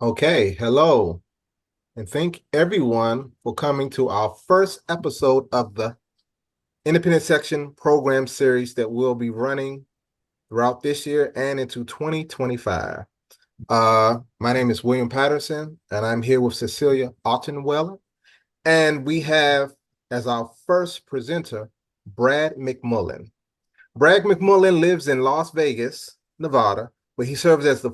Okay, hello, and thank everyone for coming to our first episode of the Independent Section program series that we'll be running throughout this year and into 2025. My name is William Patterson, and I'm here with Cecilia Ottenweller, and we have as our first presenter Brad McMullen. Brad McMullen lives in Las Vegas, Nevada, where he serves as the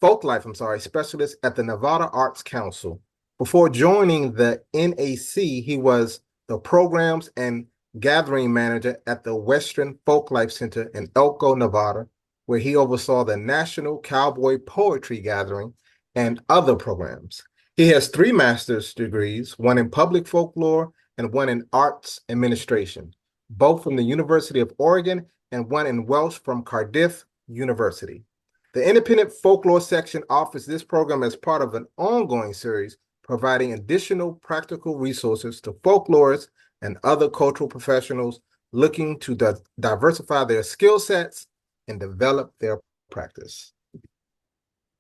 Folklife Specialist at the Nevada Arts Council. Before joining the NAC, he was the Programs and Gathering Manager at the Western Folklife Center in Elko, Nevada, where he oversaw the National Cowboy Poetry Gathering and other programs. He has three master's degrees, one in public folklore and one in arts administration, both from the University of Oregon and one in Welsh from Cardiff University. The Independent Folklore section offers this program as part of an ongoing series providing additional practical resources to folklorists and other cultural professionals looking to diversify their skill sets and develop their practice.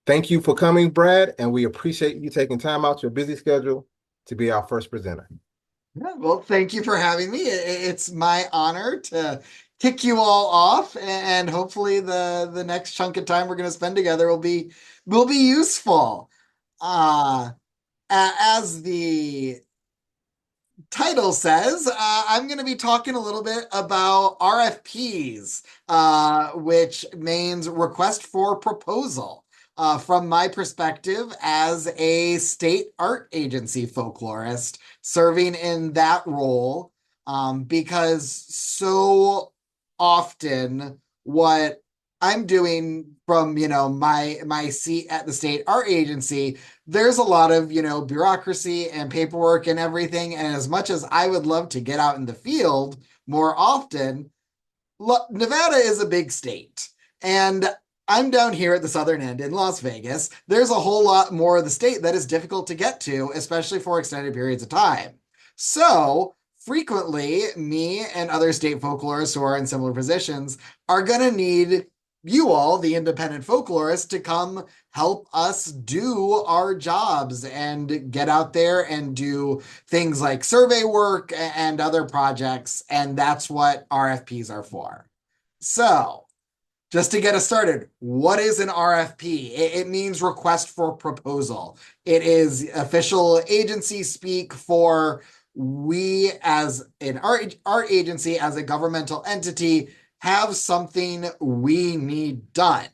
Thank you for coming, Brad, and we appreciate you taking time out your busy schedule to be our first presenter. Yeah, well, thank you for having me. It's my honor to kick you all off, and hopefully the next chunk of time we're going to spend together will be useful. Uh, as the title says, I'm going to be talking a little bit about RFPs, which means request for proposal. From my perspective as a state art agency folklorist, serving in that role, because so often what I'm doing from my seat at the state art agency, there's a lot of bureaucracy and paperwork and everything. And as much as I would love to get out in the field more often, Nevada is a big state, and I'm down here at the southern end in Las Vegas. There's a whole lot more of the state that is difficult to get to, especially for extended periods of time. So frequently, me and other state folklorists who are in similar positions are going to need you all, the independent folklorists, to come help us do our jobs and get out there and do things like survey work and other projects. And that's what RFPs are for. So, just to get us started, what is an RFP? It means request for proposal. It is official agency speak for we as an art agency, as a governmental entity, have something we need done.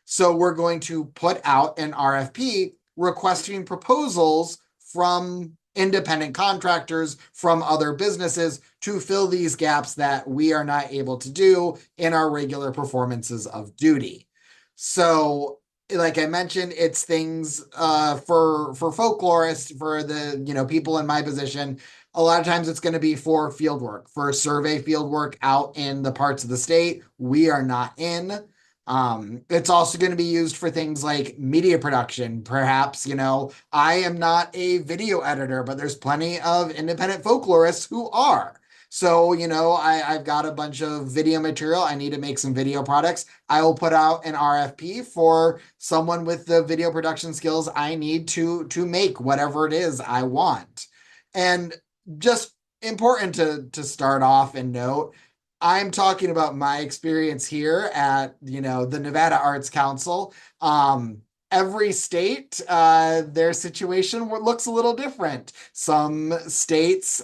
So we're going to put out an RFP requesting proposals from independent contractors, from other businesses to fill these gaps that we are not able to do in our regular performances of duty. So, like I mentioned, it's things for folklorists, for the people in my position. A lot of times it's going to be for field work, for survey field work out in the parts of the state we are not in. It's also going to be used for things like media production. Perhaps, I am not a video editor, but there's plenty of independent folklorists who are. So, I've got a bunch of video material. I need to make some video products. I will put out an RFP for someone with the video production skills I need to make whatever it is I want. And just important to start off and note, I'm talking about my experience here at, the Nevada Arts Council. Every state, their situation looks a little different. Some states,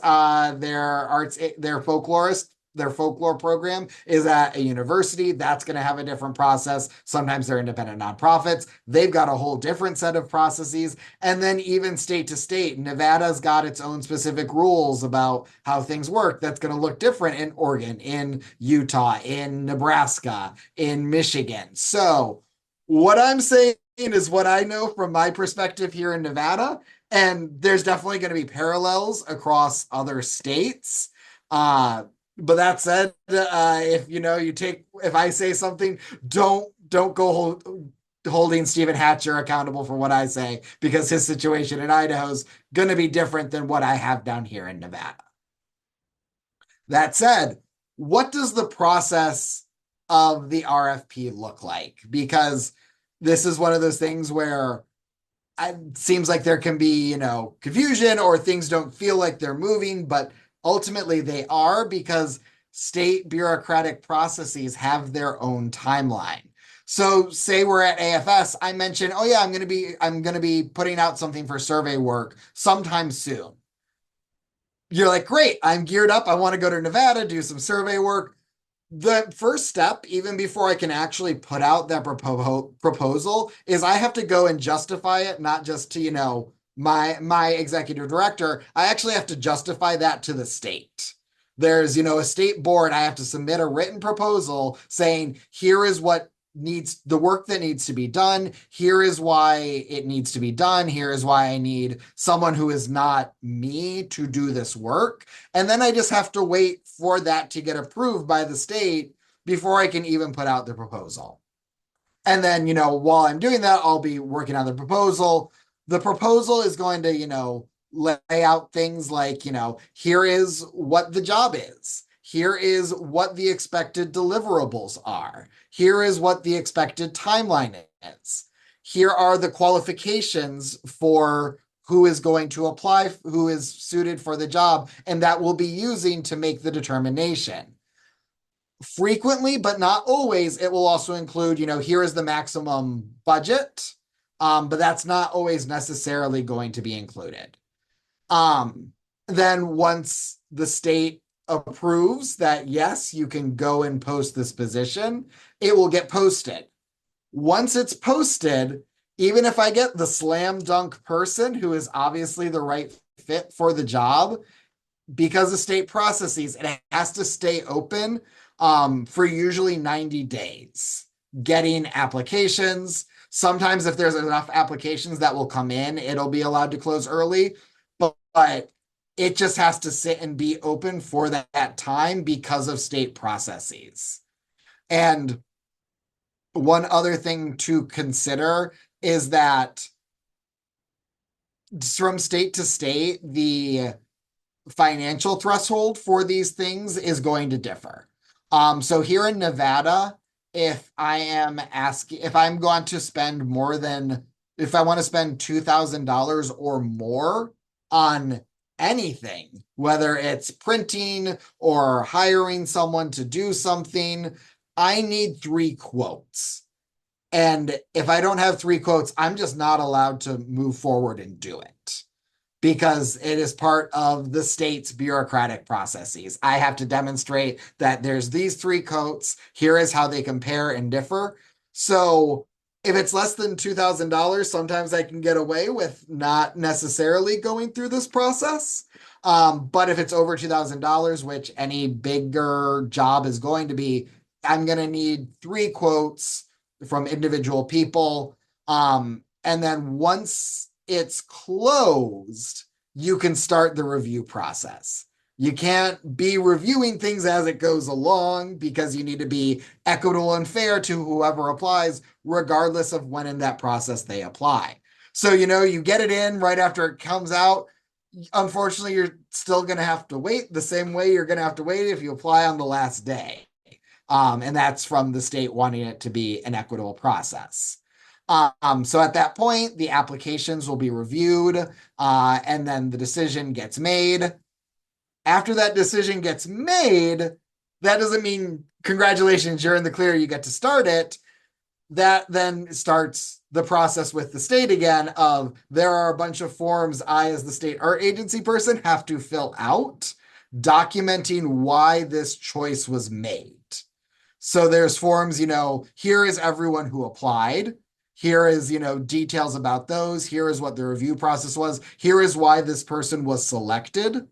their folklore program is at a university. That's going to have a different process. Sometimes they're independent nonprofits. They've got a whole different set of processes. And then even state to state, Nevada's got its own specific rules about how things work. That's going to look different in Oregon, in Utah, in Nebraska, in Michigan. So what I'm saying is what I know from my perspective here in Nevada. And there's definitely going to be parallels across other states. But that said, if I say something, don't go holding Stephen Hatcher accountable for what I say, because his situation in Idaho is going to be different than what I have down here in Nevada. That said, what does the process of the RFP look like? Because this is one of those things where it seems like there can be, confusion or things don't feel like they're moving, but ultimately they are because state bureaucratic processes have their own timeline. So say we're at AFS, I mentioned, oh yeah, I'm going to be putting out something for survey work sometime soon. You're like, great, I'm geared up. I want to go to Nevada, do some survey work. The first step, even before I can actually put out that proposal, is I have to go and justify it, not just to, my executive director. I actually have to justify that to the state. There's, a state board. I have to submit a written proposal saying, here is what needs the work that needs to be done. Here is why it needs to be done. Here is why I need someone who is not me to do this work. And then I just have to wait for that to get approved by the state before I can even put out the proposal. And then, while I'm doing that, I'll be working on the proposal. The proposal is going to, lay out things like, here is what the job is. Here is what the expected deliverables are. Here is what the expected timeline is. Here are the qualifications for who is going to apply, who is suited for the job, and that we'll be using to make the determination. Frequently, but not always, it will also include, here is the maximum budget, but that's not always necessarily going to be included. Then once the state approves that, yes, you can go and post this position, it will get posted. Once it's posted, even if I get the slam dunk person who is obviously the right fit for the job, because of state processes, it has to stay open for usually 90 days, getting applications. Sometimes if there's enough applications that will come in, it'll be allowed to close early, but it just has to sit and be open for that time because of state processes. And one other thing to consider is that from state to state, the financial threshold for these things is going to differ. So here in Nevada, if I'm going to spend if I want to spend $2,000 or more on anything, whether it's printing or hiring someone to do something, I need 3 quotes. And if I don't have 3 quotes, I'm just not allowed to move forward and do it, because it is part of the state's bureaucratic processes. I have to demonstrate that there's these 3 quotes. Here is how they compare and differ. So if it's less than $2,000, sometimes I can get away with not necessarily going through this process. But if it's over $2,000, which any bigger job is going to be, I'm going to need 3 quotes from individual people. And then once it's closed, you can start the review process. You can't be reviewing things as it goes along, because you need to be equitable and fair to whoever applies, regardless of when in that process they apply. So, you get it in right after it comes out. Unfortunately, you're still going to have to wait the same way you're going to have to wait if you apply on the last day. And that's from the state wanting it to be an equitable process. So at that point, the applications will be reviewed, and then the decision gets made. After that decision gets made, that doesn't mean congratulations, you're in the clear, you get to start it. That then starts the process with the state again of, there are a bunch of forms I, as the state art agency person, have to fill out, documenting why this choice was made. So there's forms, here is everyone who applied. Here is, details about those. Here is what the review process was. Here is why this person was selected.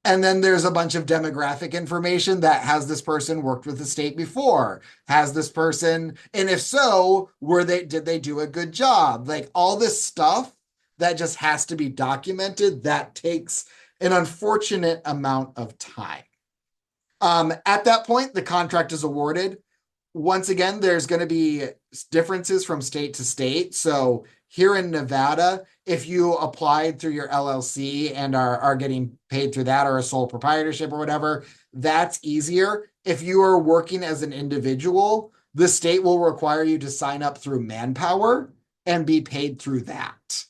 And then there's a bunch of demographic information that, has this person worked with the state before? Has this person, and if so, did they do a good job? Like all this stuff that just has to be documented, that takes an unfortunate amount of time. At that point, the contract is awarded. Once again, there's going to be differences from state to state. So here in Nevada, if you applied through your LLC and are getting paid through that, or a sole proprietorship or whatever, that's easier. If you are working as an individual, the state will require you to sign up through Manpower. and be paid through that,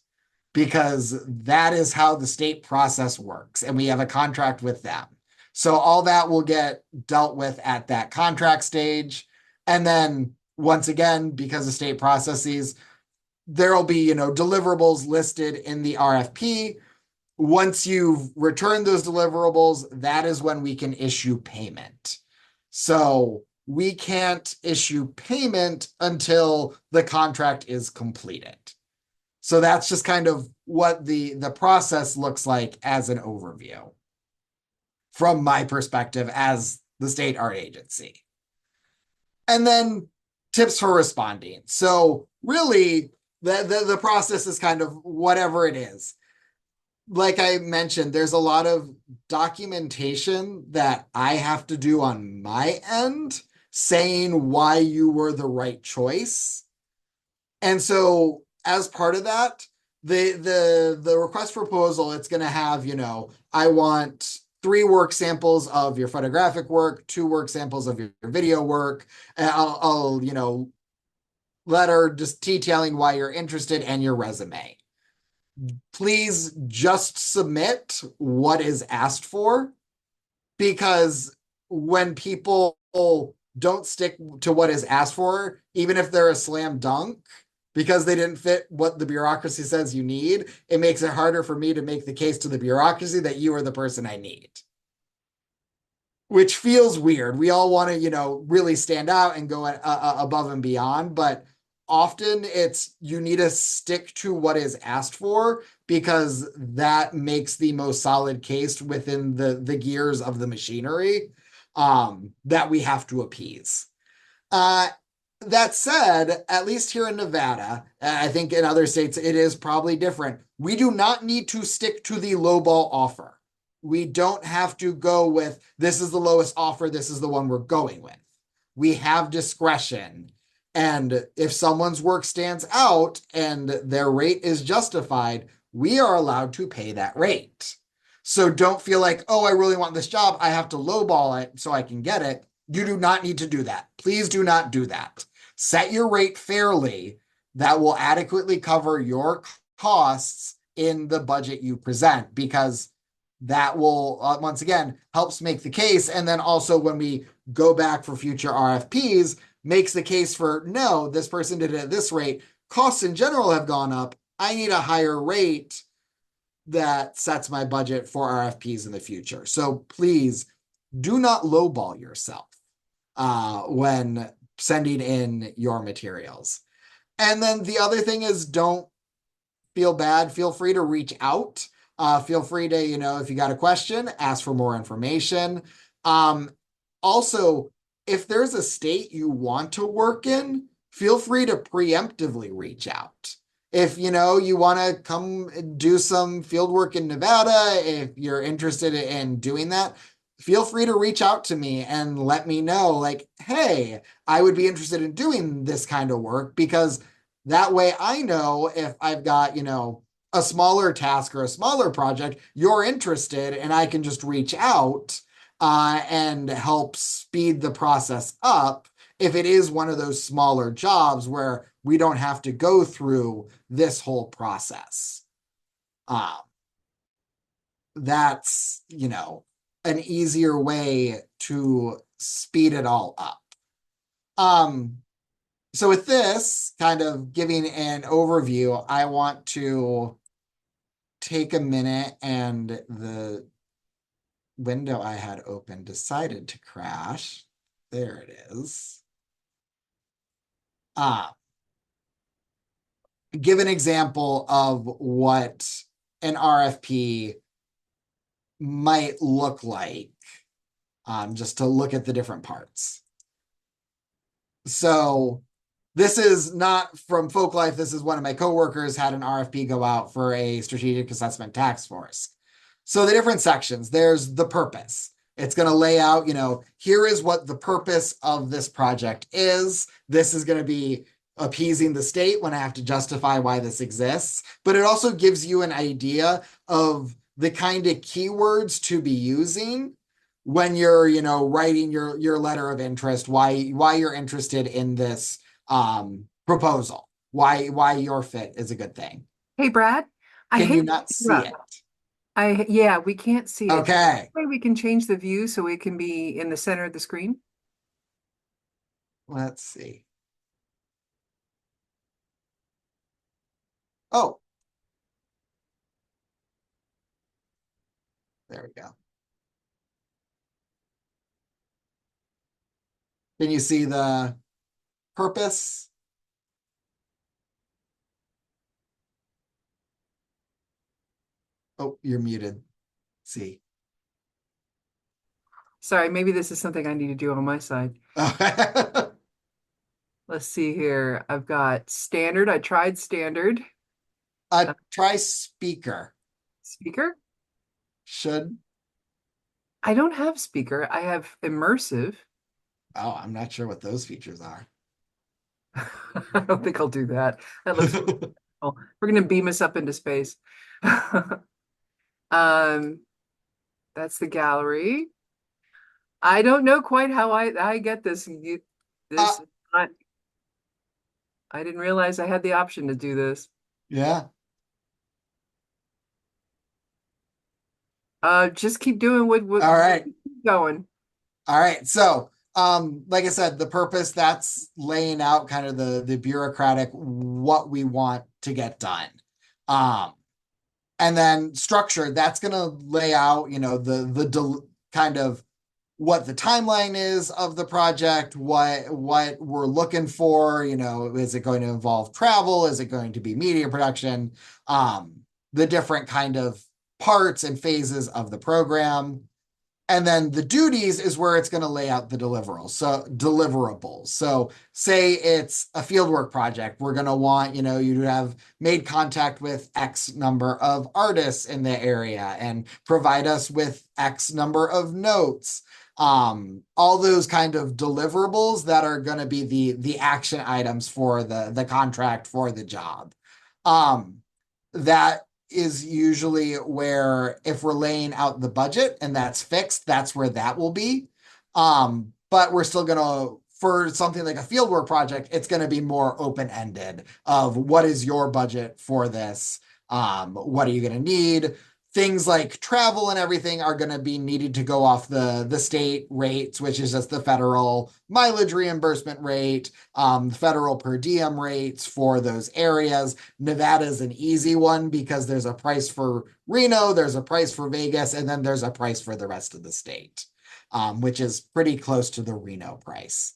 because that is how the state process works. And we have a contract with them. So all that will get dealt with at that contract stage. And then once again, because of state processes, there'll be, deliverables listed in the RFP. Once you've returned those deliverables, that is when we can issue payment. So we can't issue payment until the contract is completed. So that's just kind of what the process looks like as an overview from my perspective as the state art agency. And then tips for responding. So really, the process is kind of whatever it is. Like I mentioned, there's a lot of documentation that I have to do on my end saying why you were the right choice. And so as part of that, the request for proposal, it's going to have, I want 3 work samples of your photographic work, 2 work samples of your video work. And I'll letter just detailing why you're interested and your resume. Please just submit what is asked for, because when people don't stick to what is asked for, even if they're a slam dunk, because they didn't fit what the bureaucracy says you need, it makes it harder for me to make the case to the bureaucracy that you are the person I need. Which feels weird. We all want to, really stand out and go above and beyond, but often it's you need to stick to what is asked for, because that makes the most solid case within the gears of the machinery that we have to appease. That said, at least here in Nevada, I think in other states it is probably different. We do not need to stick to the lowball offer. We don't have to go with, this is the lowest offer, this is the one we're going with. We have discretion. And if someone's work stands out and their rate is justified, we are allowed to pay that rate. So don't feel like, oh, I really want this job, I have to lowball it so I can get it. You do not need to do that. Please do not do that. Set your rate fairly. That will adequately cover your costs in the budget you present, because that will, once again, helps make the case. And then also when we go back for future RFPs, makes the case for, no, this person did it at this rate. Costs in general have gone up. I need a higher rate that sets my budget for RFPs in the future. So please do not lowball yourself when sending in your materials. And then the other thing is, don't feel bad. Feel free to reach out. Feel free to, if you got a question, ask for more information. Also, if there's a state you want to work in, feel free to preemptively reach out. If, you want to come do some field work in Nevada, if you're interested in doing that, feel free to reach out to me and let me know, like, hey, I would be interested in doing this kind of work, because that way I know if I've got, a smaller task or a smaller project, you're interested, and I can just reach out and help speed the process up if it is one of those smaller jobs where we don't have to go through this whole process. That's, an easier way to speed it all up. So with this kind of giving an overview, I want to take a minute, and the window I had open decided to crash. There it is. Give an example of what an RFP might look like, just to look at the different parts. So this is not from Folklife. This is one of my coworkers had an RFP go out for a strategic assessment task force. So the different sections, there's the purpose. It's going to lay out, here is what the purpose of this project is. This is going to be appeasing the state when I have to justify why this exists. But it also gives you an idea of the kind of keywords to be using when you're, writing your letter of interest, why you're interested in this proposal, why your fit is a good thing. Hey, Brad, I Can you hate to not see interrupt. it? Yeah, we can't see it. Okay, Maybe we can change the view so it can be in the center of the screen. let's see. Oh, there we go. Can you see the purpose? Oh, you're muted. See. Sorry, maybe this is something I need to do on my side. Let's see here. I've got standard. I tried standard. Try speaker. Speaker. Should. I don't have speaker. I have immersive. Oh, I'm not sure what those features are. I don't think I'll do that. That looks oh, we're gonna beam us up into space. Um, that's the gallery. I don't know quite how I get this. This Uh, I, I didn't realize I had the option to do this. yeah. Just keep doing what All right. keep going. All right. So, like I said, the purpose, that's laying out kind of the bureaucratic what we want to get done. Um, and then structure, that's going to lay out, the kind of what the timeline is of the project, what we're looking for, is it going to involve travel? Is it going to be media production? The different kind of parts and phases of the program. And then the duties is where it's going to lay out the deliverables. So say it's a fieldwork project. We're going to want, you to have made contact with X number of artists in the area and provide us with X number of notes. All those kind of deliverables that are going to be the action items for the contract for the job. That is usually where, if we're laying out the budget and that's fixed, that's where that will be. But we're still going to, for something like a fieldwork project, it's going to be more open-ended of what is your budget for this? What are you going to need? Things like travel and everything are going to be needed to go off the state rates, which is just the federal mileage reimbursement rate, federal per diem rates for those areas. Nevada is an easy one because there's a price for Reno, there's a price for Vegas, and then there's a price for the rest of the state, which is pretty close to the Reno price.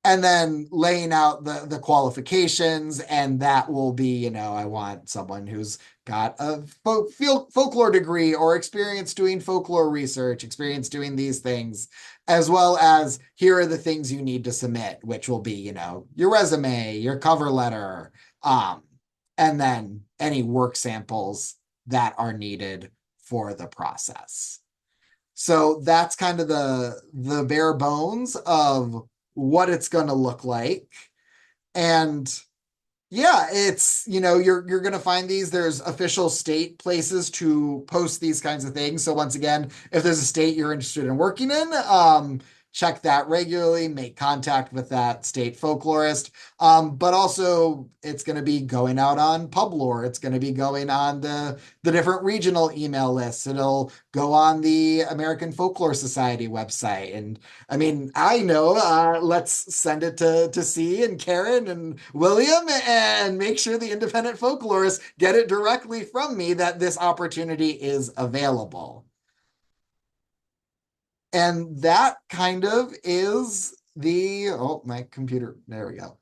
And then laying out the qualifications, and that will be, I want someone who's got a folklore degree or experience doing folklore research, experience doing these things, as well as here are the things you need to submit, which will be, your resume, your cover letter, and then any work samples that are needed for the process. So that's kind of the bare bones of what it's going to look like. And yeah, it's, you're going to find these. There's official state places to post these kinds of things. So once again, if there's a state you're interested in working in, check that regularly, make contact with that state folklorist. But also it's going to be going out on Publore. It's going to be going on the different regional email lists. It'll go on the American Folklore Society website. And I mean, I know, let's send it to C and Karen and William and make sure the independent folklorists get it directly from me that this opportunity is available. And that kind of is my computer, there we go.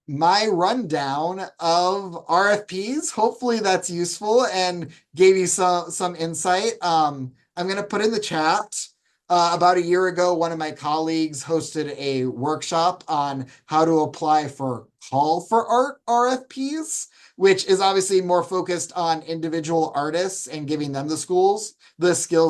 My rundown of RFPs. Hopefully that's useful and gave you some insight. I'm going to put in the chat. About a year ago, one of my colleagues hosted a workshop on how to apply for call for art RFPs, which is obviously more focused on individual artists and giving them the skills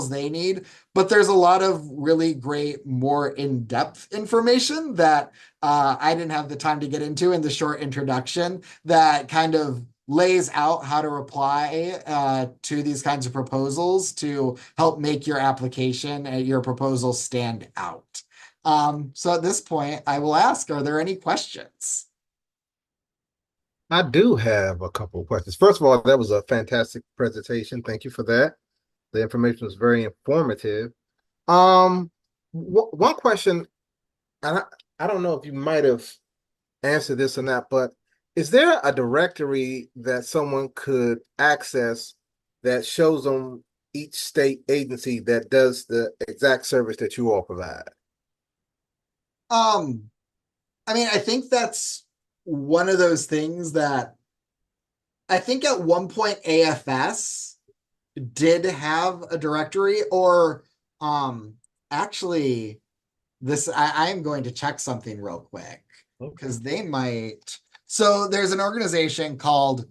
they need. But there's a lot of really great, more in-depth information that I didn't have the time to get into in the short introduction that kind of lays out how to apply to these kinds of proposals to help make your application and your proposal stand out. So at this point, I will ask, are there any questions? I do have a couple of questions. First of all, that was a fantastic presentation. Thank you for that. The information was very informative. One question, and I don't know if you might have answered this or not, but is there a directory that someone could access that shows them each state agency that does the exact service that you all provide? Um, I mean, I think that's one of those things that I think at one point AFS did have a directory, or um actually this I am going to check something real quick Okay. because they might. So there's an organization called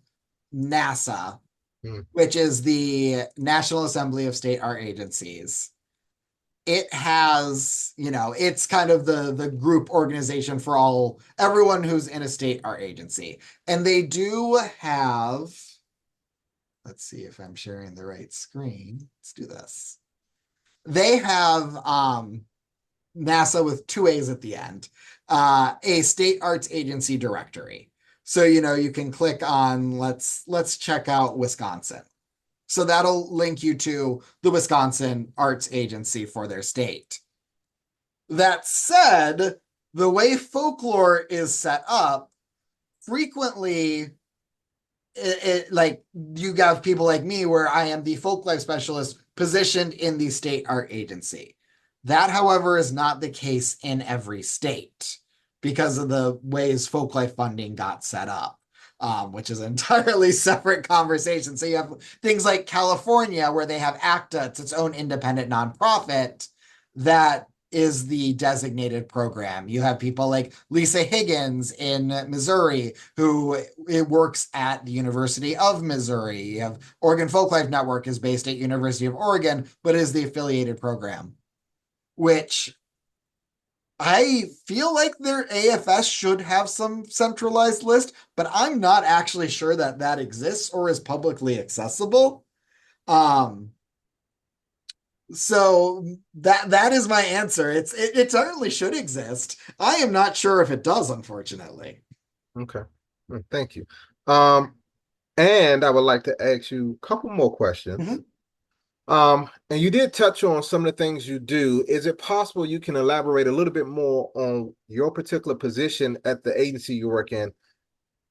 NASA, Hmm. which is the National Assembly of State Art Agencies. It has, it's kind of the group organization for everyone who's in a state art agency. And they do have, let's see if I'm sharing the right screen. Let's do this. They have NASA with two A's at the end, a state arts agency directory. So, you can click on, let's check out Wisconsin. So that'll link you to the Wisconsin Arts Agency for their state. That said, the way folklore is set up, frequently like you have people like me where I am the Folklife Specialist positioned in the state art agency. That, however, is not the case in every state because of the ways folklife funding got set up, which is an entirely separate conversation. So you have things like California where they have ACTA, it's its own independent nonprofit that is the designated program. You have people like Lisa Higgins in Missouri, who works at the University of Missouri. You have Oregon Folklife Network is based at University of Oregon, but is the affiliated program, which I feel like their AFS should have some centralized list, but I'm not actually sure that that exists or is publicly accessible. So that is my answer. It certainly should exist. I am not sure if it does, unfortunately. Okay. Thank you. Um, and I would like to ask you a couple more questions. Mhm. And you did touch on some of the things you do. Is it possible you can elaborate a little bit more on your particular position at the agency you work in?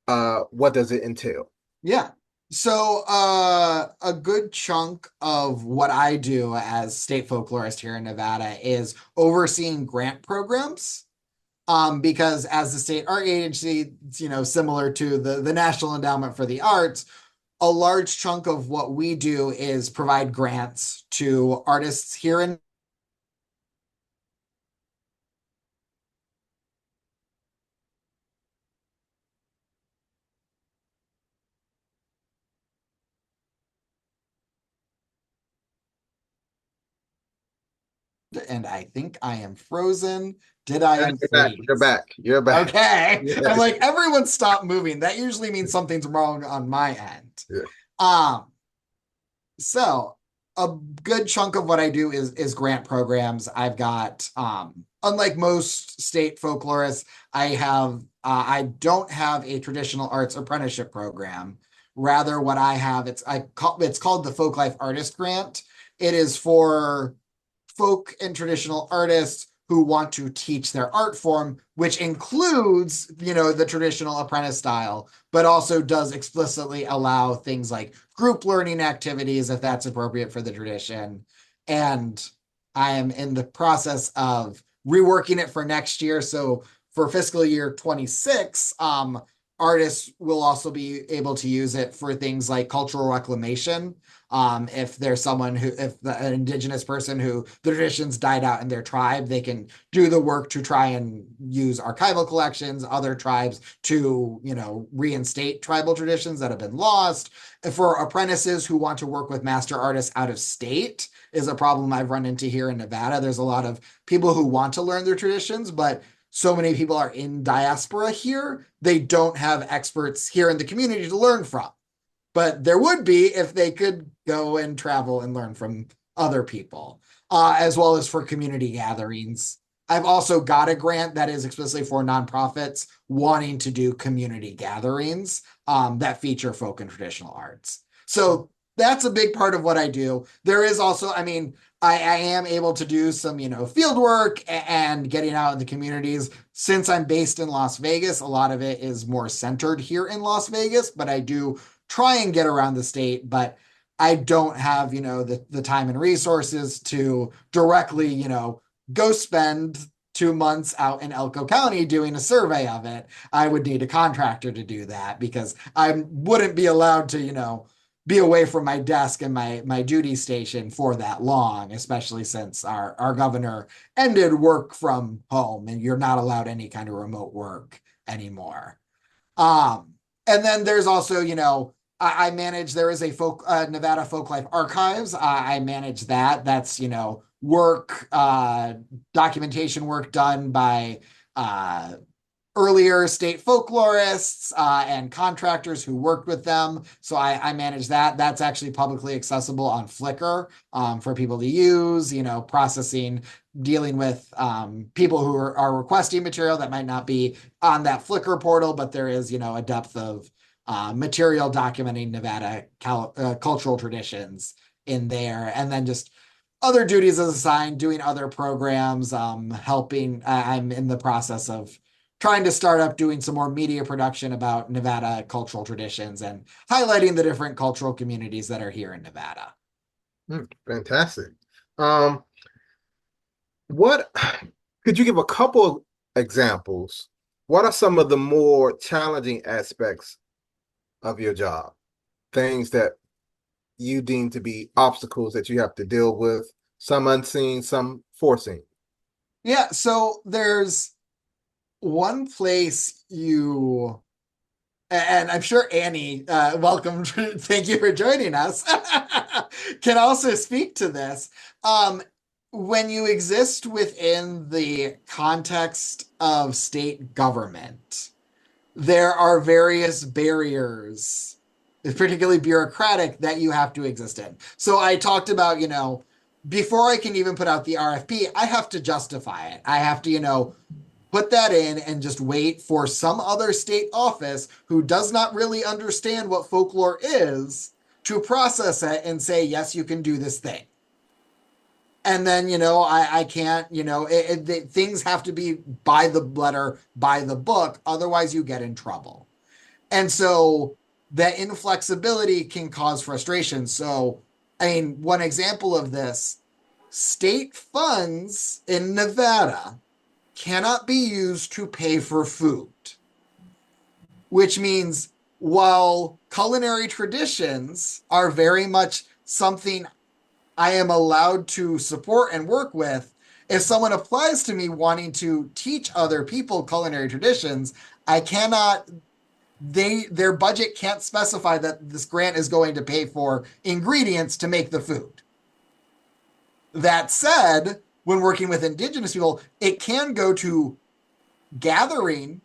What does it entail? Yeah. So a good chunk of what I do as state folklorist here in Nevada is overseeing grant programs. Because as the state art agency, it's, similar to the National Endowment for the Arts, a large chunk of what we do is provide grants to artists here in and I think I am frozen. Did I You're back. You're freeze? back. You're back. Okay. I'm Yes. like, everyone stop moving. That usually means something's wrong on my end. Yeah. Um, so a good chunk of what I do is grant programs. I've got unlike most state folklorists, I don't have a traditional arts apprenticeship program. Rather, what I have, it's called the Folklife Artist Grant. It is for folk and traditional artists who want to teach their art form, which includes, the traditional apprentice style, but also does explicitly allow things like group learning activities if that's appropriate for the tradition. And I am in the process of reworking it for next year. So for fiscal year 26, artists will also be able to use it for things like cultural reclamation. If there's an indigenous person who the traditions died out in their tribe, they can do the work to try and use archival collections, other tribes to, reinstate tribal traditions that have been lost. For apprentices who want to work with master artists out of state is a problem I've run into here in Nevada. There's a lot of people who want to learn their traditions, but so many people are in diaspora here, they don't have experts here in the community to learn from. But there would be if they could go and travel and learn from other people, as well as for community gatherings. I've also got a grant that is explicitly for nonprofits wanting to do community gatherings that feature folk and traditional arts. So that's a big part of what I do. There is also, I mean, I am able to do some, field work and getting out in the communities. Since I'm based in Las Vegas, a lot of it is more centered here in Las Vegas, but I do try and get around the state, but I don't have, the time and resources to directly, go spend 2 months out in Elko County doing a survey of it. I would need a contractor to do that because I wouldn't be allowed to, be away from my desk and my duty station for that long, especially since our governor ended work from home and you're not allowed any kind of remote work anymore. And then there's also, I manage, there is a Nevada Folklife Archives. I manage that. That's, work, documentation work done by earlier state folklorists and contractors who worked with them. So I manage that. That's actually publicly accessible on Flickr for people to use, processing, dealing with people who are requesting material that might not be on that Flickr portal, but there is, a depth of material documenting Nevada cultural traditions in there. And then just other duties as assigned, doing other programs, helping. I'm in the process of trying to start up doing some more media production about Nevada cultural traditions and highlighting the different cultural communities that are here in Nevada. Fantastic. What could you give a couple examples? What are some of the more challenging aspects of your job? Things that you deem to be obstacles that you have to deal with, some unseen, some foreseen. Yeah, so there's one place and I'm sure Annie, welcome, thank you for joining us, can also speak to this. When you exist within the context of state government, there are various barriers, particularly bureaucratic, that you have to exist in. So I talked about, before I can even put out the RFP, I have to justify it. I have to, put that in and just wait for some other state office who does not really understand what folklore is to process it and say, yes, you can do this thing. And then, I can't, things have to be by the letter, by the book. Otherwise, you get in trouble. And so that inflexibility can cause frustration. So, one example of this, state funds in Nevada cannot be used to pay for food, which means while culinary traditions are very much something I am allowed to support and work with, if someone applies to me wanting to teach other people culinary traditions, I cannot, their budget can't specify that this grant is going to pay for ingredients to make the food. That said, when working with Indigenous people, it can go to gathering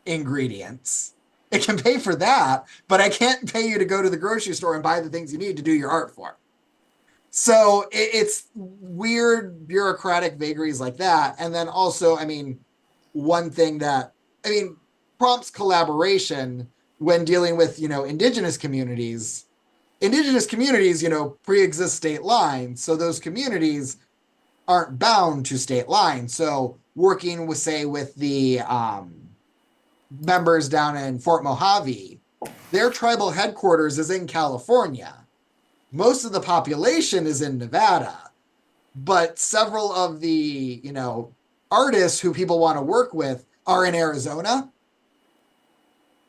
ingredients. It can pay for that, but I can't pay you to go to the grocery store and buy the things you need to do your art for. So it's weird bureaucratic vagaries like that. And then also, one thing that, prompts collaboration when dealing with, Indigenous communities. Indigenous communities, pre-exist state lines. So those communities aren't bound to state lines. So working with, say, with the members down in Fort Mojave, their tribal headquarters is in California. Most of the population is in Nevada, but several of the, artists who people want to work with are in Arizona.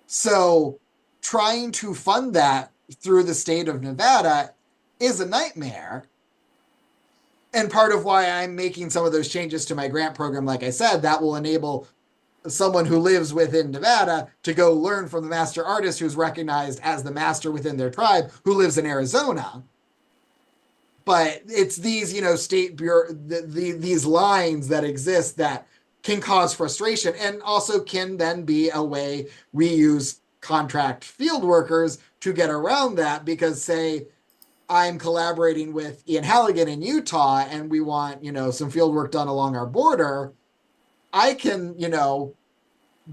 So trying to fund that through the state of Nevada is a nightmare. And part of why I'm making some of those changes to my grant program, like I said, that will enable someone who lives within Nevada to go learn from the master artist who's recognized as the master within their tribe who lives in Arizona. But it's these, state bureau, these lines that exist that can cause frustration and also can then be a way we use contract field workers to get around that because, say, I'm collaborating with Ian Halligan in Utah and we want, some field work done along our border. I can,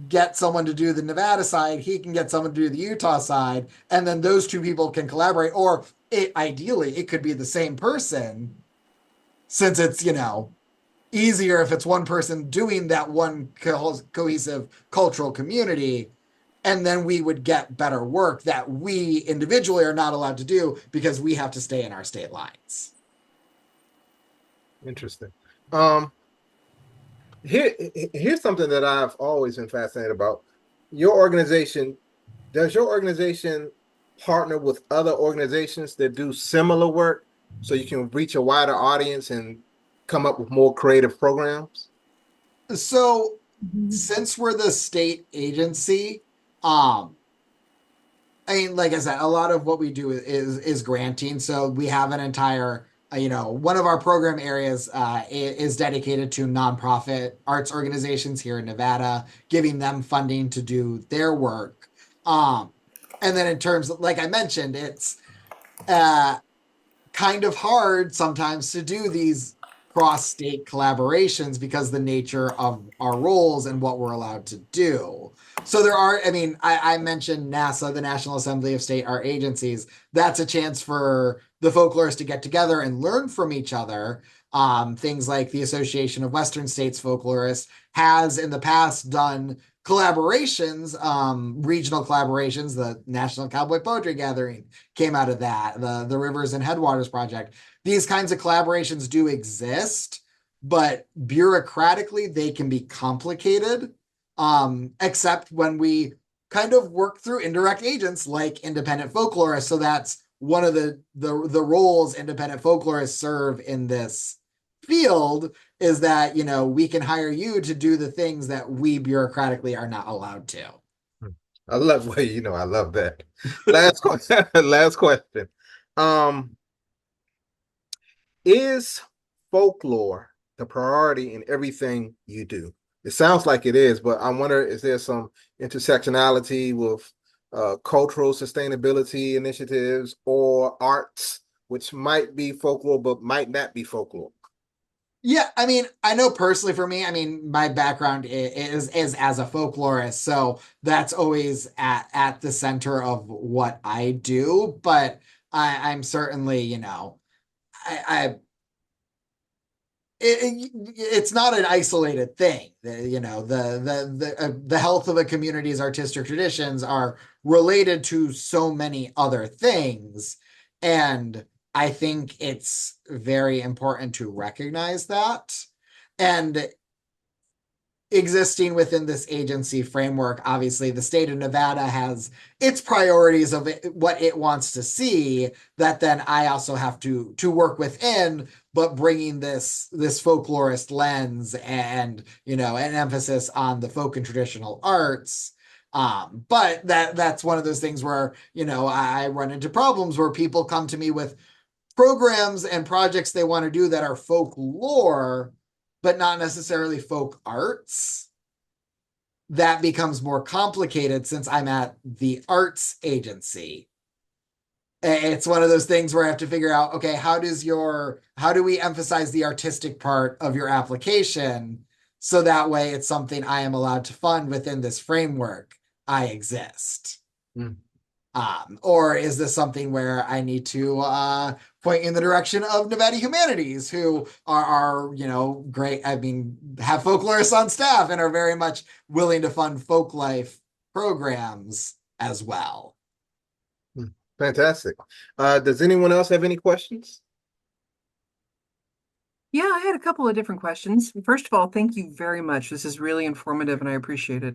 get someone to do the Nevada side, he can get someone to do the Utah side, and then those two people can collaborate. Or ideally, it could be the same person, since it's, easier if it's one person doing that one cohesive cultural community. And then we would get better work that we individually are not allowed to do because we have to stay in our state lines. Interesting. Here's something that I've always been fascinated about. Your organization, does your organization partner with other organizations that do similar work so you can reach a wider audience and come up with more creative programs? So since we're the state agency, I mean, like I said, a lot of what we do is granting. So we have an entire, one of our program areas is dedicated to nonprofit arts organizations here in Nevada, giving them funding to do their work. And then in terms of, like I mentioned, it's kind of hard sometimes to do these cross-state collaborations because the nature of our roles and what we're allowed to do. So there are, I mean, I mentioned NASA, the National Assembly of State Art Agencies. That's a chance for the folklorists to get together and learn from each other. Things like the Association of Western States Folklorists has in the past done collaborations, regional collaborations. The National Cowboy Poetry Gathering came out of that, the Rivers and Headwaters Project. These kinds of collaborations do exist, but bureaucratically they can be complicated, except when we kind of work through indirect agents like independent folklorists. So that's one of the roles independent folklorists serve in this field, is that, we can hire you to do the things that we bureaucratically are not allowed to. I love I love that. Last question. Last question. Is folklore the priority in everything you do? It sounds like it is, but I wonder, is there some intersectionality with cultural sustainability initiatives or arts, which might be folklore, but might not be folklore? Yeah, I mean, I know personally for me, I mean, my background is as a folklorist, so that's always at the center of what I do. But I'm certainly, I it's not an isolated thing. The health of a community's artistic traditions are related to so many other things, and I think it's very important to recognize that. And existing within this agency framework, obviously the state of Nevada has its priorities of what it wants to see, that then I also have to work within, but bringing this folklorist lens and, an emphasis on the folk and traditional arts. But that's one of those things where, I run into problems where people come to me with programs and projects they want to do that are folklore, but not necessarily folk arts. That becomes more complicated since I'm at the arts agency. It's one of those things where I have to figure out, okay, how do we emphasize the artistic part of your application so that way it's something I am allowed to fund within this framework I exist? Mm. Or is this something where I need to point in the direction of Nevada Humanities, who are great, I mean, have folklorists on staff and are very much willing to fund folk life programs as well. Fantastic. Does anyone else have any questions? Yeah, I had a couple of different questions. First of all, thank you very much. This is really informative and I appreciate it.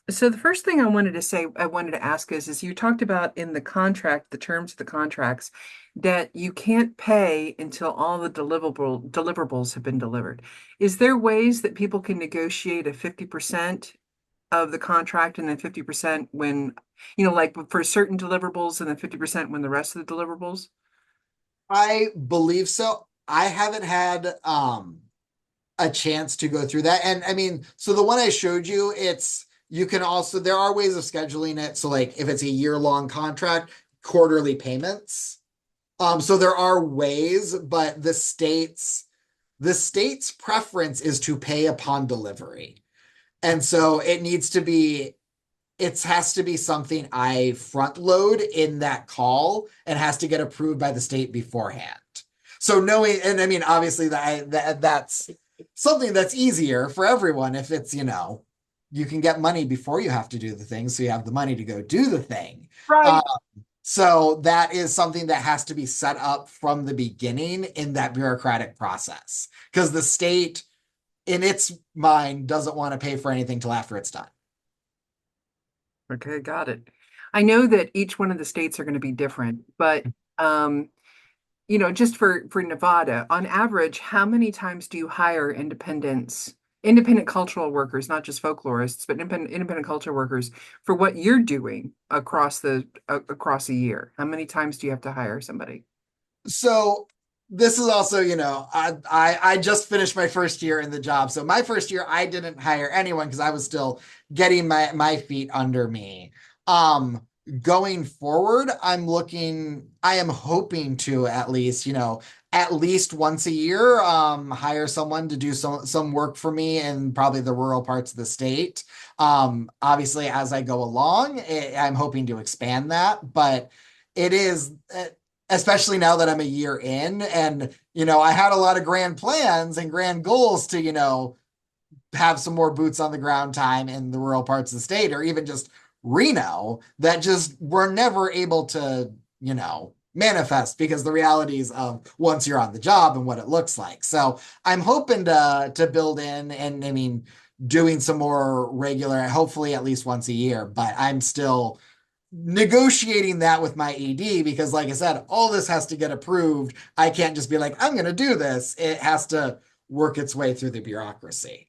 So the first thing I wanted to ask is you talked about in the contract, the terms of the contracts, that you can't pay until all the deliverables have been delivered. Is there ways that people can negotiate a 50% of the contract and then 50% when, like for certain deliverables and then 50% when the rest of the deliverables? I believe so. I haven't had a chance to go through that. And I mean, so the one I showed you, there are ways of scheduling it. So like if it's a year-long contract, quarterly payments. So there are ways, but the states the state's preference is to pay upon delivery. And so it has to be something I front load in that call and has to get approved by the state beforehand. So knowing, and I mean, obviously that's something that's easier for everyone if it's, you can get money before you have to do the thing. So you have the money to go do the thing. Right. So that is something that has to be set up from the beginning in that bureaucratic process, because the state in its mind doesn't want to pay for anything till after it's done. Okay, got it. I know that each one of the states are going to be different, but just for Nevada, on average, how many times do you hire independent cultural workers, not just folklorists, but independent cultural workers for what you're doing across a year? How many times do you have to hire somebody? So this is also, I just finished my first year in the job. So my first year, I didn't hire anyone because I was still getting my feet under me. Going forward, I am hoping to at least once a year, hire someone to do some work for me in probably the rural parts of the state. Obviously, as I go along, I'm hoping to expand that, but it is, especially now that I'm a year in, and I had a lot of grand plans and grand goals to have some more boots on the ground time in the rural parts of the state, or even just Reno, that just were never able to manifest because the realities of once you're on the job and what it looks like. So I'm hoping to build in, and I mean, doing some more regular, hopefully at least once a year, but I'm still negotiating that with my ED because, like I said, all this has to get approved. I can't just be like, I'm going to do this. It has to work its way through the bureaucracy.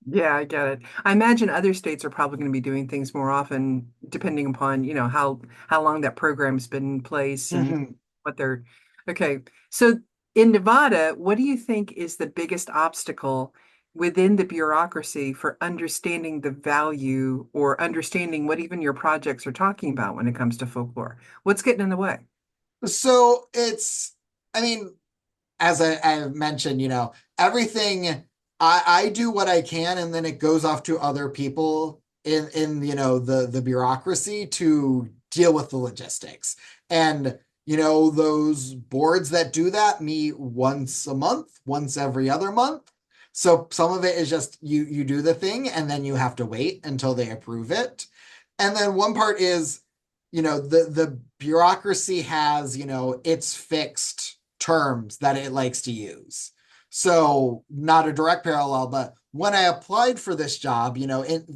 Yeah, I get it. I imagine other states are probably going to be doing things more often, depending upon, how long that program's been in place and Mhm. what they're. Okay. So in Nevada, what do you think is the biggest obstacle within the bureaucracy for understanding the value or understanding what even your projects are talking about when it comes to folklore? What's getting in the way? So I mean, as I mentioned, everything, I do what I can, and then it goes off to other people in the bureaucracy to deal with the logistics. And those boards that do that meet once a month, once every other month. So some of it is just you do the thing and then you have to wait until they approve it. And then one part is, the bureaucracy has, its fixed terms that it likes to use. So not a direct parallel, but when I applied for this job,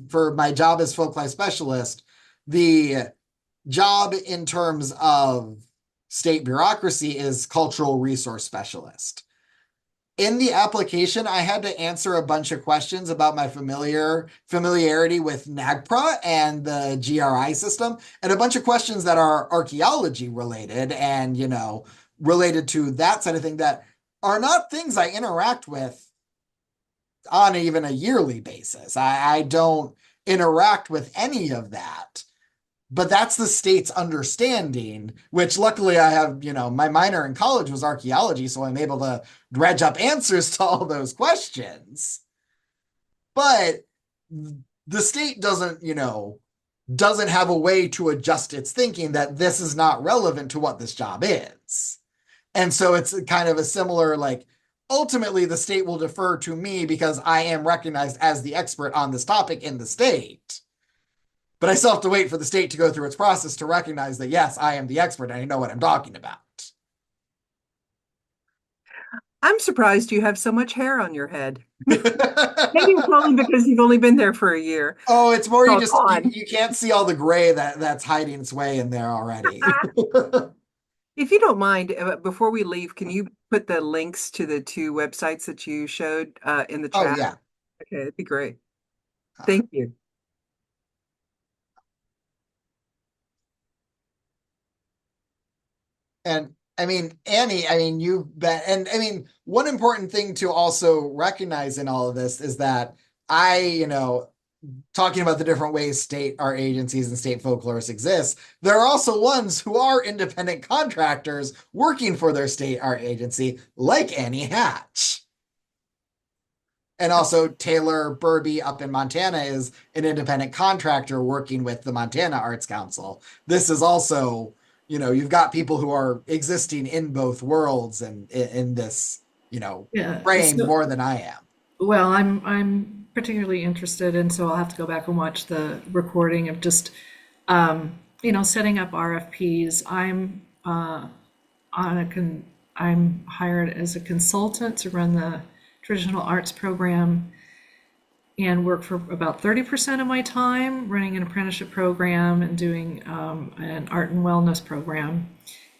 for my job as Folklife Specialist, the job in terms of state bureaucracy is Cultural Resource Specialist. In the application, I had to answer a bunch of questions about my familiarity with NAGPRA and the GRI system, and a bunch of questions that are archaeology related and, related to that side of thing that are not things I interact with on even a yearly basis. I don't interact with any of that. But that's the state's understanding, which luckily I have, my minor in college was archaeology, so I'm able to dredge up answers to all those questions. But the state doesn't have a way to adjust its thinking that this is not relevant to what this job is. And so it's kind of a similar, like, ultimately the state will defer to me because I am recognized as the expert on this topic in the state. But I still have to wait for the state to go through its process to recognize that, yes, I am the expert and I know what I'm talking about. I'm surprised you have so much hair on your head. Maybe it's only because you've only been there for a year. Oh, it's more So you it's just on. you can't see all the gray that's hiding its way in there already. If you don't mind, before we leave, can you put the links to the two websites that you showed in the Oh chat? yeah. Okay, that'd be great. Uh, Thank you. And I mean, Annie, I mean, you've been, and I mean, one important thing to also recognize in all of this is that talking about the different ways state art agencies and state folklorists exist, there are also ones who are independent contractors working for their state art agency, like Annie Hatch. And also Taylor Burby up in Montana is an independent contractor working with the Montana Arts Council. This is also, you've got people who are existing in both worlds and in this, Yeah. frame more than I am. Well, I'm particularly interested, and so I'll have to go back and watch the recording of just setting up RFPs. I'm hired as a consultant to run the traditional arts program and work for about 30% of my time running an apprenticeship program and doing an art and wellness program.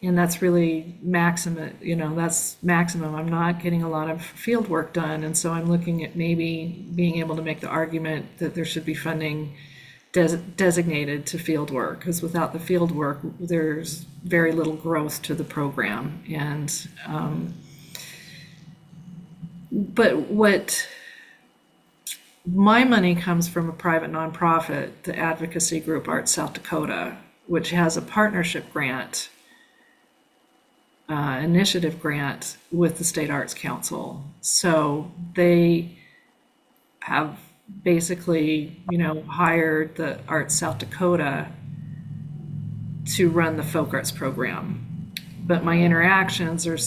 And that's really that's maximum. I'm not getting a lot of field work done. And so I'm looking at maybe being able to make the argument that there should be funding designated to field work, because without the field work, there's very little growth to the program. And but what my money comes from a private nonprofit, the advocacy group Arts South Dakota, which has a partnership grant, initiative grant with the State Arts Council. So they have basically, hired the Arts South Dakota to run the folk arts program. But my interactions are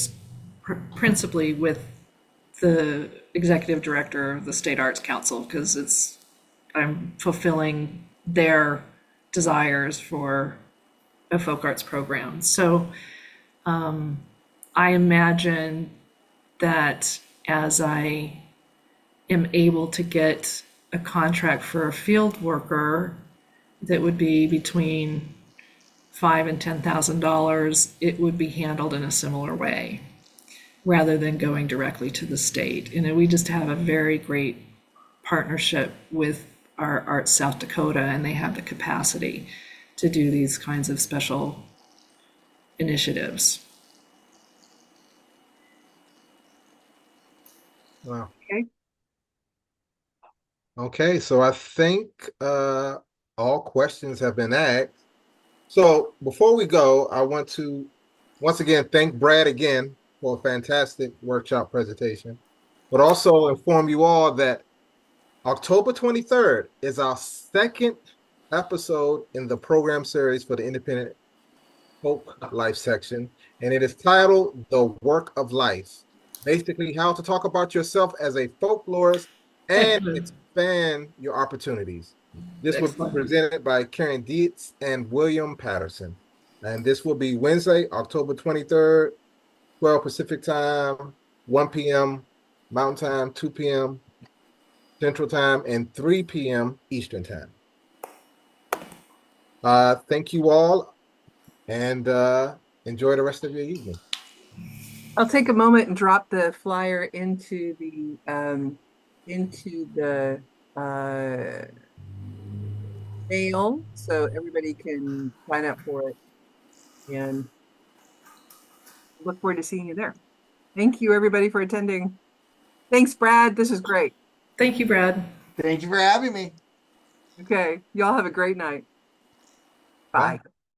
principally with the executive director of the State Arts Council, because I'm fulfilling their desires for a folk arts program. So I imagine that as I am able to get a contract for a field worker that would be between $5,000 and $10,000, it would be handled in a similar way rather than going directly to the state. And we just have a very great partnership with our Arts South Dakota, and they have the capacity to do these kinds of special initiatives. Wow. Okay. Okay, so I think all questions have been asked. So before we go, I want to once again thank Brad again for a fantastic workshop presentation, but also inform you all that October 23rd is our second episode in the program series for the Independent Folk Life section, and it is titled The Work of Life. Basically, how to talk about yourself as a folklorist and expand your opportunities. This will be presented by Karen Dietz and William Patterson. And this will be Wednesday, October 23rd, 12 Pacific time, 1 p.m. Mountain Time, 2 p.m. Central Time, and 3 p.m. Eastern Time. Thank you all, and enjoy the rest of your evening. I'll take a moment and drop the flyer into the mail so everybody can sign up for it, and look forward to seeing you there. Thank you, everybody, for attending. Thanks, Brad. This is great. Thank you, Brad. Thank you for having me. Okay. Y'all have a great night. Bye. Bye.